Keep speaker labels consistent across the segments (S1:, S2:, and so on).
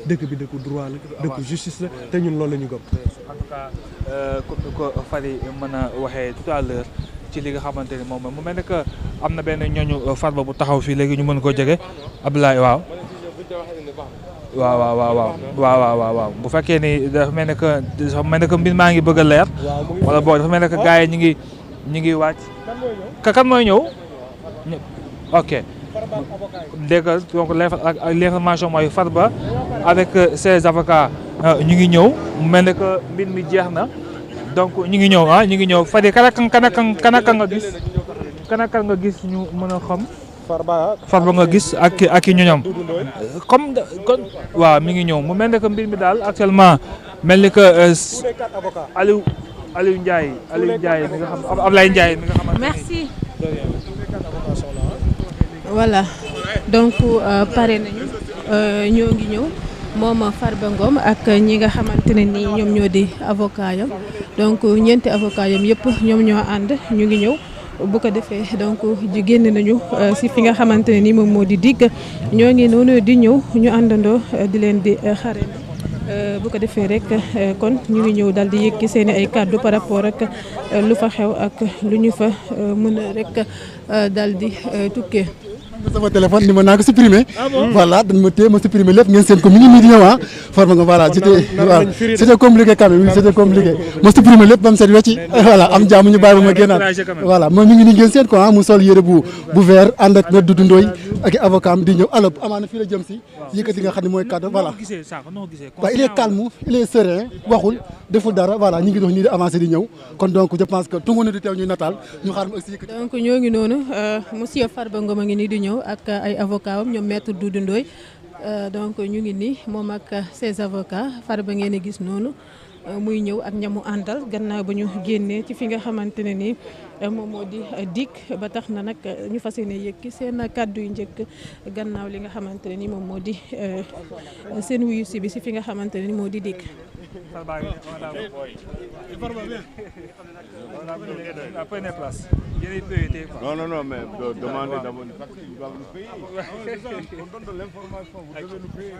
S1: dëkk bi dëkku droit la dëkku justice la te ñun loolu la ñu gëm.
S2: en tout cas comme ni ko Fary mën a waxee tout à l'heure ci li nga xamante ni moom mu mel ne que am na benn ñooñu Farba bu taxaw fii léegi ñu mën koo jege Abdoulaye waaw. waaw bu fekkee ni dafa mel ne que mbir maa ngi bëgg a leer. wala boog dafa mel ne que gars yi ñi ngi wàcc. kan mooy ñëw. ok dégg nga donc l'information mooy Farba avec ses avocats ñu ngi ñëw mu mel ne que mbir mi jeex na donc ñu ngi ñëw Fary kanaka nga gis ñu mën a xam. Farba nga gis ak i ñoñam comme kon waaw mi ngi ñëw mu mel ne que mbir mi daal actuellement mel ni que Aliou Ndiaye mi nga xam Ablaye Ndiaye mi nga xamante
S3: merci. voilà donc pare nañu ñoo ngi ñëw moom Farba Ngom ak ñi nga xamante ne ni ñoom ñoo di avocat yam donc ñeenti avocat yam yëpp ñoom ñoo ànd ñu ngi ñëw. bu ko defee donc ji génn nañu si fi nga xamante ne ni moom moo di digg ñoo ngi noonu di ñëw ñu àndandoo di leen di xare bu ko defee rek kon ñu ngi ñëw daal di yëkki seen ay kàddu par rapport ak lu fa xew ak lu ñu fa mën a rek daal di tukkee.
S4: sama téléphone ni ma naa ko supprimer voilà dañ ma téye ma supprimer lépp ngeen seen ko mi ngi nii di ñëw Farba nga voilà c'était compliqué quand même c'était compliqué ma supprimer lépp ba mu set wecci voilà am jàmm ñu bàyyi ba ma génnaat voilà moom mi ngi nii ngeen seen ko mu sol yére bu vert ànd ak na Doudou Ndoye ak avocat am di ñëw alors amaana fii la jëm si yëkkati nga xam ne mooy cadre voilà waaw il est calme il est serein waxul deful dara voilà ñu ngi dox nii di avancé di ñëw kon donc je pense que tungu na di teew ñuy nataal ñu xaar mu aussi yëkkati
S3: donc ñoo ngi noonu monsieur Farba Ngom a ngi nii di ñëw ak ay avocat am ñoom maître Doudou Ndoye donc ñu ngi nii moom ak ses avocats Farba ngeen a gis noonu muy ñëw ak ñamu àndal gannaaw ba ñu génnee ci fi nga xamante ne nii moom moo di dikk ba tax na nag ñu fas yéene yëkki seen kàddu yu njëkk gannaaw li nga xamante ne nii moom moo di seen wuyu si bi si fi nga xamante ne nii moo di dikk.
S2: Prenez place.
S5: Non, mais demandez d'abord parce qu'ils doivent nous payer. On donne de l'information, vous devez nous payer.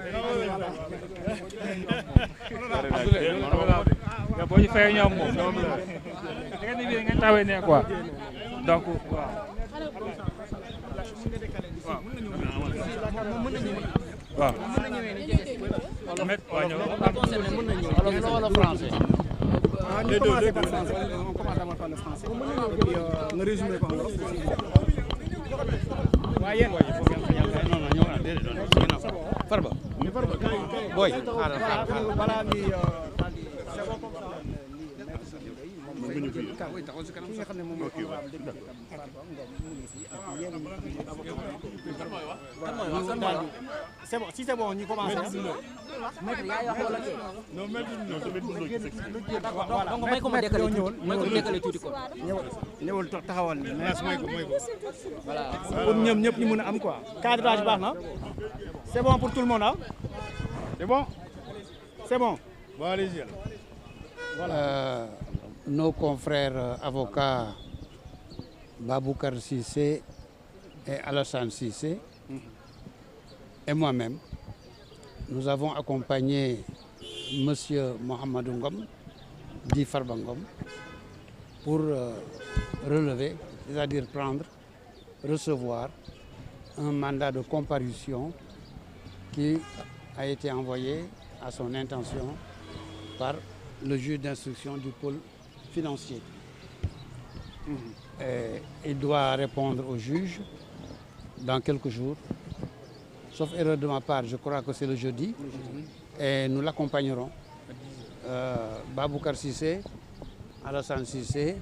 S2: boo ñu fayee ñoom moom ñoom la. da ngeen di wéy ngeen tawee ne quoi donc waaw. waaw.
S6: Les deux. On commence à parler français. Et puis, le résumé quoi.
S7: Farba. Boy.
S6: C'est bon, si c'est bon, on y commence.
S8: donc may ko ma déggale tuuti ko
S6: ñëwul taxawal ni may ko voilà pour ñoom ñëpp ñu mën a am quoi cadrage baax na c'est bon pour tout le monde c'est bon
S5: Bon, allez-y.
S7: Voilà. Nos confrères avocats Baboucar Cissé et Alassane Cissé et moi-même, nous avons accompagné Monsieur Mohamedou Ngom, dit Farba Ngom, pour relever, c'est-à-dire recevoir un mandat de comparution qui a été envoyé à son intention par le juge d'instruction du pôle financier. Et il doit répondre au juge dans quelques jours. Sauf erreur de ma part, je crois que c'est le jeudi. Et nous l'accompagnerons. Baboucar Cissé, Alassane Cissé,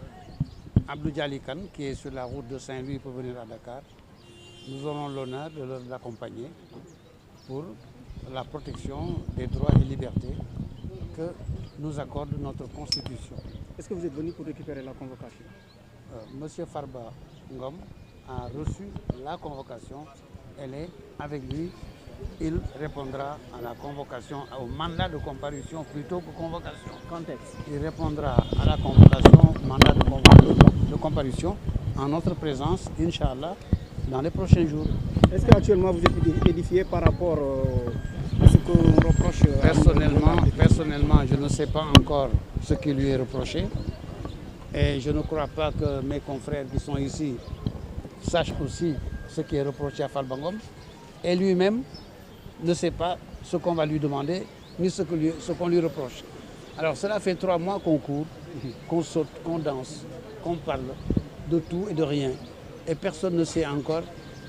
S7: Abdou Dialikan, qui est sur la route de Saint-Louis pour venir à Dakar. Nous aurons l'honneur de l'accompagner pour la protection des droits et libertés que nous accorde notre Constitution.
S6: Est-ce que vous êtes venu pour récupérer la convocation?
S7: Monsieur Farba Ngom a reçu la convocation. Elle est avec lui. Il répondra à la convocation, au mandat de comparution plutôt que convocation.
S6: Contexte.
S7: Il répondra à la convocation, mandat de comparution en notre présence, Inch'Allah, dans les prochains jours.
S6: Est-ce qu'actuellement vous êtes édifié par rapport à ce qu'on
S7: Personnellement, je ne sais pas encore ce qui lui est reproché. Et je ne crois pas que mes confrères qui sont ici sachent aussi ce qui est reproché à Farba Ngom. Et lui-même ne sait pas ce qu'on va lui demander, ni ce qu'on lui reproche. Alors cela fait 3 mois qu'on court, qu'on saute, qu'on danse, qu'on parle de tout et de rien. Et personne ne sait encore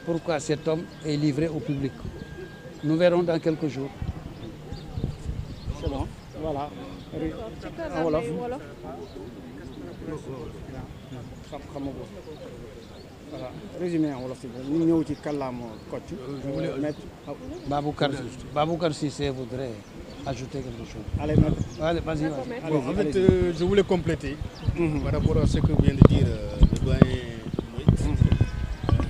S7: pourquoi cet homme est livré au public. Nous verrons dans quelques jours.
S6: C'est bon, voilà. En wolof. Voilà, résumé en wolof. Ñu ñëw ci kàllaama Kocc.
S7: Baboucar Cissé voudrait ajouter quelque chose.
S6: Allez, maître.
S7: Allez, vas-y.
S1: Bon, en fait, je voulais compléter par rapport à ce que vient de dire le doyen Moïse.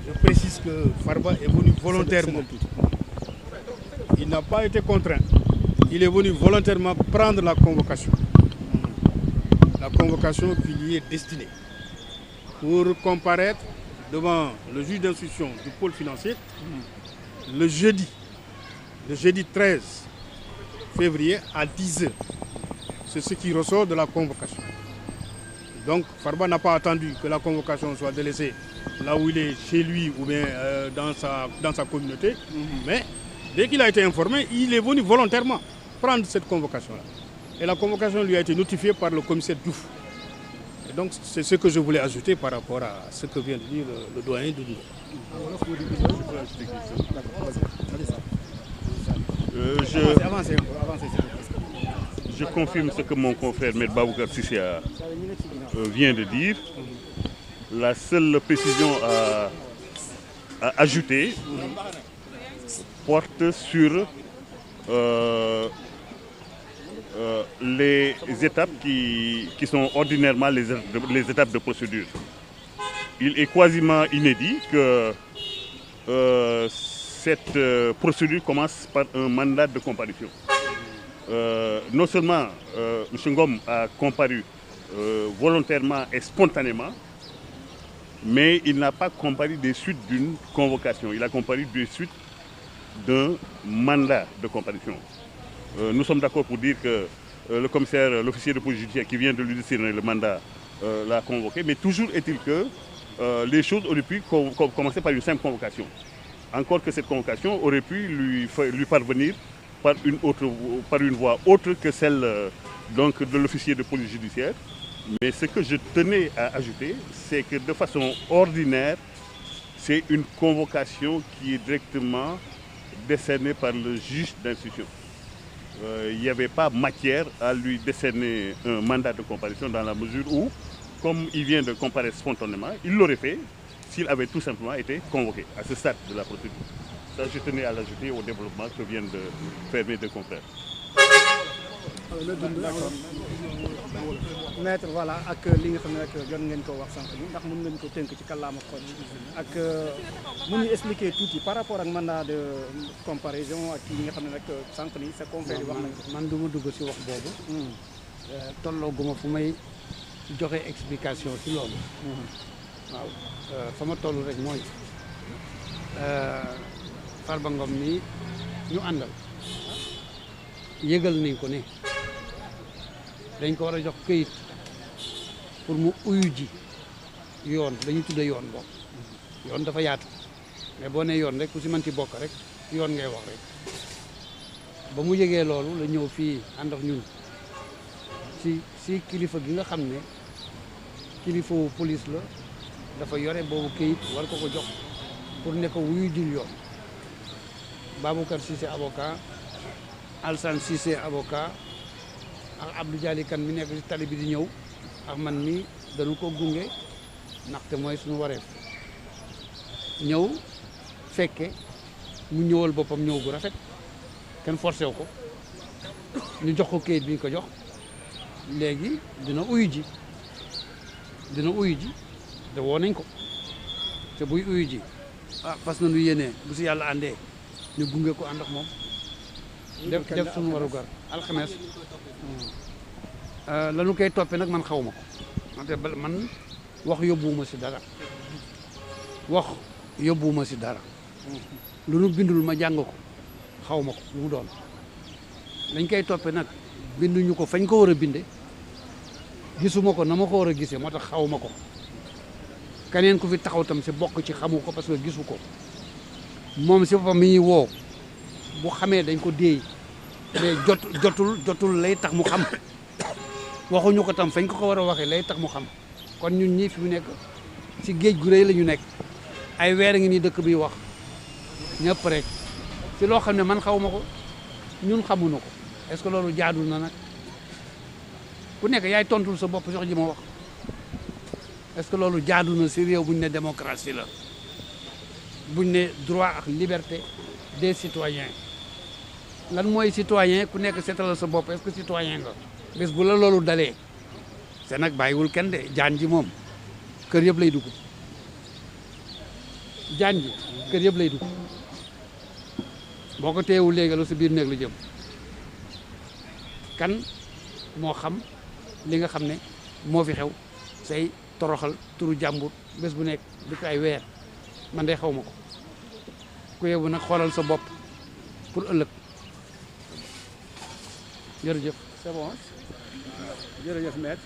S1: Je précise que Farba est venu volontairement. Il n'a pas été contraint. Il est venu volontairement prendre la convocation. La convocation qui lui est destinée pour comparaître devant le juge d'instruction du pôle financier le jeudi 13 février à 10h. C'est ce qui ressort de la convocation. Donc Farba n'a pas attendu que la convocation soit délaissée là où il est, chez lui ou bien dans sa communauté. Mais dès qu'il a été informé, il est venu volontairement prendre cette convocation-là. Et la convocation lui a été notifiée par le commissaire Diouf. Et donc c'est ce que je voulais ajouter par rapport à ce que vient de dire le doyen Doudou.
S5: Je confirme ce que mon confrère M. Baboucar Cissé vient de dire. La seule précision à ajouter porte sur les étapes qui sont ordinairement les étapes de procédure. Il est quasiment inédit que cette procédure commence par un mandat de comparution. Non seulement M. Ngom a comparu volontairement et spontanément, mais il n'a pas comparu des suites d'une convocation. Il a comparu des suites d'un mandat de comparution. Nous sommes d'accord pour dire que le commissaire, l'officier de police judiciaire qui vient de lui décerner le mandat l'a convoqué, mais toujours est-il que les choses auraient pu commencer par une simple convocation. Encore que cette convocation aurait pu lui parvenir par une voie autre que celle donc, de l'officier de police judiciaire. Mais ce que je tenais à ajouter, c'est que de façon ordinaire, c'est une convocation qui est directement décernée par le juge d'instruction. Il n'y avait pas matière à lui décerner un mandat de comparution dans la mesure où, comme il vient de comparaître spontanément, il l'aurait fait s'il avait tout simplement été convoqué à ce stade de la procédure. Ça, je tenais à l'ajouter au développement que viennent de faire mes deux confrères.
S6: Maître voilà ak li nga xam ne rek jot ngeen ko wax sànq bi ndax mën ngeen ko tënk ci kàllaama Kocc ak mu ñu expliquer tuuti par rapport ak mandat de comparaison ak yi nga xam ne rek sànq ni sa confrère yi wax nañ ko.
S7: Man du ma dugg ci wax boobu. tolloo guma fu may joxe explication ci loolu. waaw fa ma toll rek mooy Farba Ngom nii ñu àndal yëgal nañ ko ne dañ ko war a jox këyit pour mu uyu ji yoon dañuy tudde yoon bokk yoon dafa yaatu mais boo nee yoon rek ku si mën ci bokk rek yoon ngay wax rek ba mu yëgee loolu la ñëw fii ànd ak ñun si kilifa gi nga xam ne kilifa police la dafa yore boobu këyit war ko ko jox pour ne ko wuyu jil yoon Baboucar Cissé avocat Alsane Cissé avocat ak Abdou Dialy Kane mi nekk ci tali bi di ñëw ak man mi dañu ko gunge ndaxte mooy suñu wareef ñëw fekke mu ñëwal boppam ñëw gu rafet kenn forcé wu ko ñu jox ko kayit bi ñu ko jox léegi dina uyu ji te woo nañ ko te buy uyu ji fas na nu yéenee bu si yàlla àndee ñu gunge ko ànd ak moom def suñu warugar alxames lanu koy toppee nag man xaw ma ko man wax yóbbuwuma si dara lu nu bindul ma jàng ko xaw ma ko lu mu doon lañ koy toppee nag binduñu ko fañ ko war a binde gisuma ko na ma ko war a gisee moo tax xawma ko keneen ku fi taxaw tam si bokk ci xamu ko parce que gisu ko moom si boppam mi ñuy woo bu xamee dañ ko déey mais jotul lay tax mu xam waxuñu ko tam fañ ko war a waxee lay tax mu xam kon ñun ñii fi mu nekk si géej gu rëy la ñu nekk ay weer a ngi nii dëkk bi wax ñëpp rek si loo xam ne man xawma ko ñun xamuñu ko est-ce que loolu jaadu na nag ku nekk yaay tontul sa bopp sox ji ma wax est-ce que loolu jaadu na si réew buñ ne démocratie la buñ ne droit ak liberté des citoyens lan mooy citoyen ku nekk seetal sa bopp est-ce que citoyen nga bés bu la loolu dalee c'est nag bàyyiwul kenn de jaan ji moom kër yëpp lay dugg jaan ji kër yëpp lay dugg boo ko teewul léegi lu si biir néeg la jëm kan moo xam li nga xam ne moo fi xew say toroxal turu jàmbur bés bu nekk depuis ay weer man de xaw ma ko ku yebu nag xoolal sa bopp pour ëllëg jërëjëf.
S6: c'est bon jërëjëf maître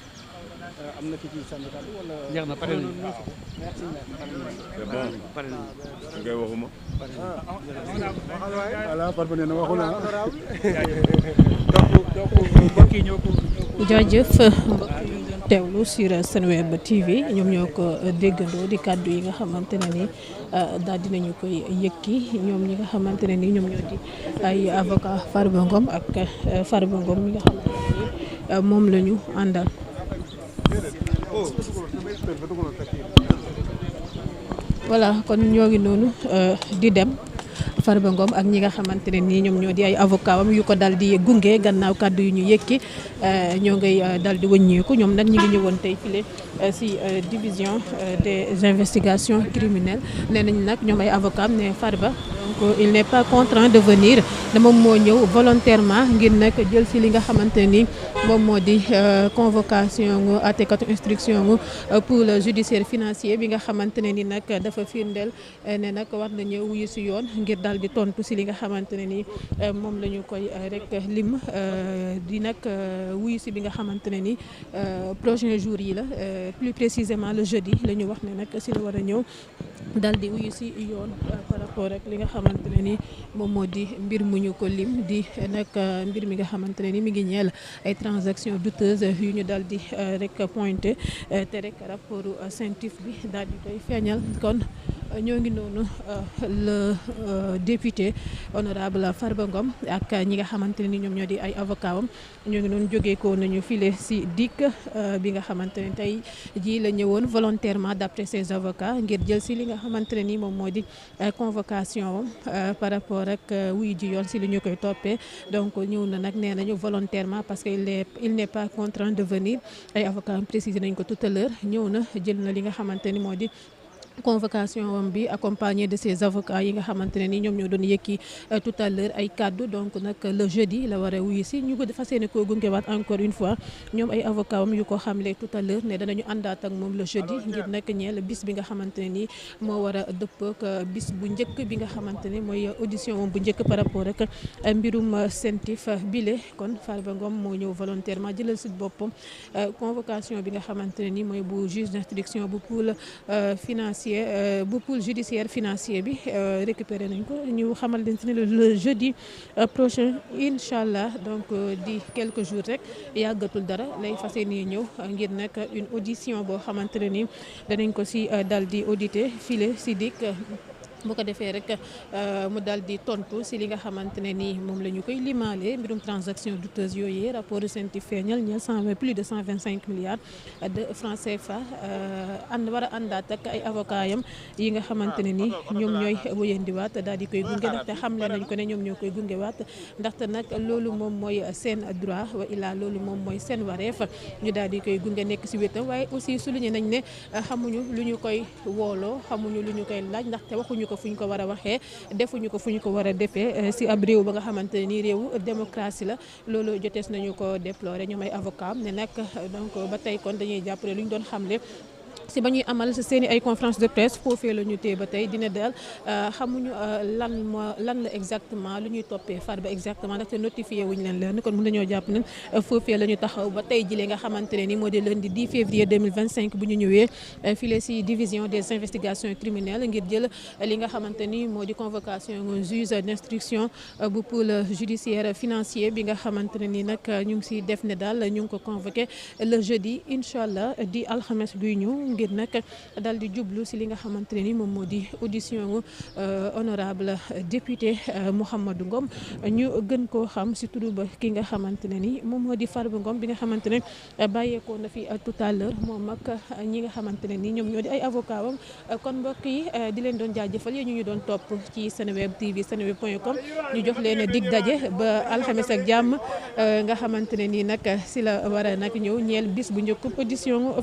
S6: am na ki ci sànni kàddu wala.
S7: jeex na pare nañu
S6: merci
S5: c'est bon
S7: pare nañu.
S5: ngay waxuma.
S4: voilà parvenir na waxu la
S3: jaajëf mbokk yi ñu doon teewlu sur Senweb TV ñoom ñoo ko déggandoo di kàddu yi nga xamante ne ni daal dinañu koy yëkki ñoom ñi nga xamante ne ni ñoom ñoo di ay avocat Farba Ngom ak Farba Ngom mi nga xamante ne ni moom la ñu àndal. voilà kon ñoo ngi noonu di dem. Farba Ngom ak ñi nga xamante ne nii ñoom ñoo di ay avocat am yu ko dal di gunge gannaaw kàddu yu ñu yëkki ñoo ngay dal di wëññeeku ñoom nag ñi ngi ñëwoon tey file si division des investigations criminelles nee nañ nag ñoom ay avocat am ne Farba donc il n'est pas contraint de venir moom moo ñëw volontairement ngir nag jël si li nga xamante ne nii moom moo di convocation àttekatu instruction pour le judiciaire financier bi nga xamante ne ni nag dafa firndeel ne nag war na ñëw wuyu si yoon ngir daal di tontu si li nga xamante ne ni moom la ñu koy rek lim di nag wuyu si bi nga xamante ne ni prochain jour yi la plus précisément le jeudi la ñu wax ne nag si la war a ñëw daal di wuyu si yoon par rapport ak li nga xamante ne ni moom moo di mbir mu ñu ko lim di nag mbir mi nga xamante ne ni mi ngi ñeel ay transactions douteuses yu ñu daal di rek pointé te rek rapport CENTIF bi daal di koy feeñal kon ñoo ngi noonu le député honorable Farba Ngom ak ñi nga xamante ne ni ñoom ñoo di ay avocat am ñoo ngi noonu jógee ko nañu file si DIC bi nga xamante ne tey jii la ñëwoon volontairement d'après ses avocats ngir jël si li nga xamante ne ni moom moo di convocation am par rapport ak wuy ji yoon si li ñu koy toppee donc ñëw na nag nee nañu volontairement parce que il n'est pas contraint de venir ay avocats am précisé nañ ko tout à l'heure ñëw na jël na li nga xamante ni moo di convocation wam bi accompagné de ses avocats yi nga xamante ne ni ñoom ñoo doon yëkki tout à l'heure ay kaddu donc nag le jeudi la war a wuyu si ñu ko fas yéene koo gungewaat encore une fois ñoom ay avocats wam yu ko xamle tout à l'heure ne danañu àndaat ak moom le jeudi ngir nag ñeel bis bi nga xamante ne ni moo war a dëpp bis bu njëkk bi nga xamante ne mooy audition wam bu njëkk par rapport ak mbirum CENTIF bile kon Farba Ngom moo ñëw volontairement jëlal si boppam convocation bi nga xamante ne ni mooy bu juge d'instruction bu pôle financier bu pôle judiciaire financier bi récupéré nañ ko ñu xamal leen ne le jeudi prochain incha allah donc di quelques jours rek yàggatul dara lay fas yéene ñëw ngir nag une audition boo xamante ne ni danañ ko si dal di auditer file si DIC bu ko defee rek mu daal di tontu si li nga xamante ne ni moom la ñu koy limaale mbirum transaction douteuse yooyu rapport CENTIF feeñal ñeel plus de 125 milliards de francs CFA war a àndaat ak ay avocats yam yi nga xamante ne ni ñoom ñooy wëyandiwaat daal di koy gunge ndaxte xamle nañ ko ne ñoom ñoo koy gungewaat ndaxte nag loolu moom mooy seen droit wa illaa loolu moom mooy seen wareef ñu daal di koy gunge nekk si wétam waaye aussi souligné nañ ne xamuñu lu ñu koy wooloo xamuñu lu ñu koy laaj ndaxte waxuñu ko fu ñu ko war a waxee defuñu ko fu ñu ko war a defee si ab réew ba nga xamante ne nii réewu démocratie la loolu jotees nañu ko déplorer ñoom ay avocat ne nag donc ba tey kon dañuy jàppale lu ñu doon xamle si ba ñuy amal seen i ay conférence de presse foofee la ñu téye ba tey dina daal xamuñu lan la exactement lu ñuy toppee Farba exactement ndaxte notifié wuñu leen leen kon mën nañoo jàpp ne foofee la ñu taxaw ba tey jile nga xamante ne ni moo di lundi 10 février 2025 bu ñu ñëwee file si division des investigations criminelles ngir jël li nga xamante ni moo di convocation juge d'instruction bu pôle judiciaire financier bi nga xamante ne ni nag ñu ngi si def ne daal ñu ngi ko convoqué le jeudi incha allah di alxames guy ñëw ngir nag dal di jublu si li nga xamante ne ni moom moo di audition honorable député Mouhamadou Ngom ñu gën koo xam si turu ba ki nga xamante ne ni moom moo di Farba Ngom bi nga xamante ne bàyyeekoo na fi tout à l'heure moom ak ñi nga xamante ne ni ñoom ñoo di ay avocat wam kon mbokk yi di leen doon jaajëfal yéen ñu doon topp ci Seneweb TV seneweb.com ñu jox leen dig daje ba alxames ak jàmm nga xamante ne ni nag si la war a nag ñëw ñeel bis bu njëkk audition